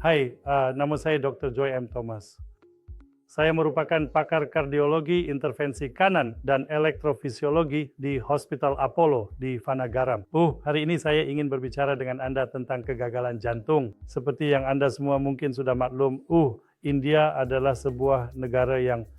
Hai, nama saya Dr. Joy M. Thomas. Saya merupakan pakar kardiologi intervensi kanan dan elektrofisiologi di Hospital Apollo di Vanagaram. Hari ini saya ingin berbicara dengan Anda tentang kegagalan jantung. Seperti yang Anda semua mungkin sudah maklum, India adalah sebuah negara yang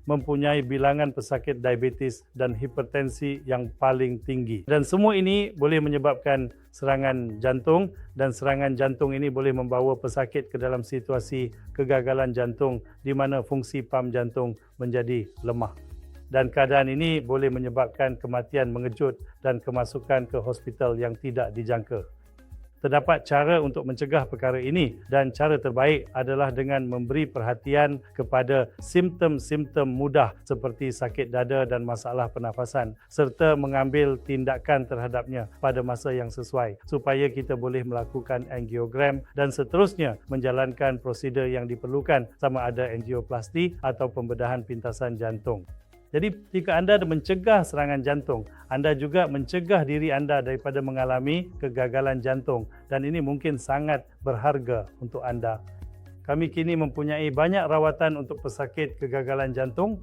mempunyai bilangan pesakit diabetes dan hipertensi yang paling tinggi. Dan semua ini boleh menyebabkan serangan jantung, dan serangan jantung ini boleh membawa pesakit ke dalam situasi kegagalan jantung di mana fungsi pam jantung menjadi lemah. Dan keadaan ini boleh menyebabkan kematian mengejut dan kemasukan ke hospital yang tidak dijangka. Terdapat cara untuk mencegah perkara ini, dan cara terbaik adalah dengan memberi perhatian kepada simptom-simptom mudah seperti sakit dada dan masalah pernafasan, serta mengambil tindakan terhadapnya pada masa yang sesuai supaya kita boleh melakukan angiogram dan seterusnya menjalankan prosedur yang diperlukan, sama ada angioplasti atau pembedahan pintasan jantung. Jadi jika anda mencegah serangan jantung, anda juga mencegah diri anda daripada mengalami kegagalan jantung, dan ini mungkin sangat berharga untuk anda. Kami kini mempunyai banyak rawatan untuk pesakit kegagalan jantung.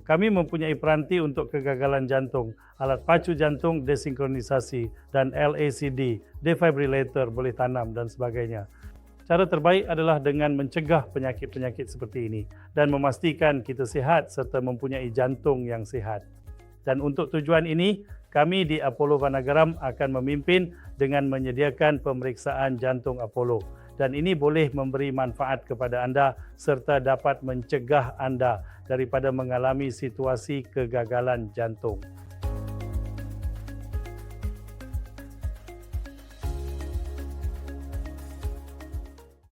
Kami mempunyai peranti untuk kegagalan jantung, alat pacu jantung desinkronisasi, dan LACD, defibrillator boleh tanam dan sebagainya. Cara terbaik adalah dengan mencegah penyakit-penyakit seperti ini dan memastikan kita sihat serta mempunyai jantung yang sihat. Dan untuk tujuan ini, kami di Apollo Vanagaram akan memimpin dengan menyediakan pemeriksaan jantung Apollo. Dan ini boleh memberi manfaat kepada anda serta dapat mencegah anda daripada mengalami situasi kegagalan jantung.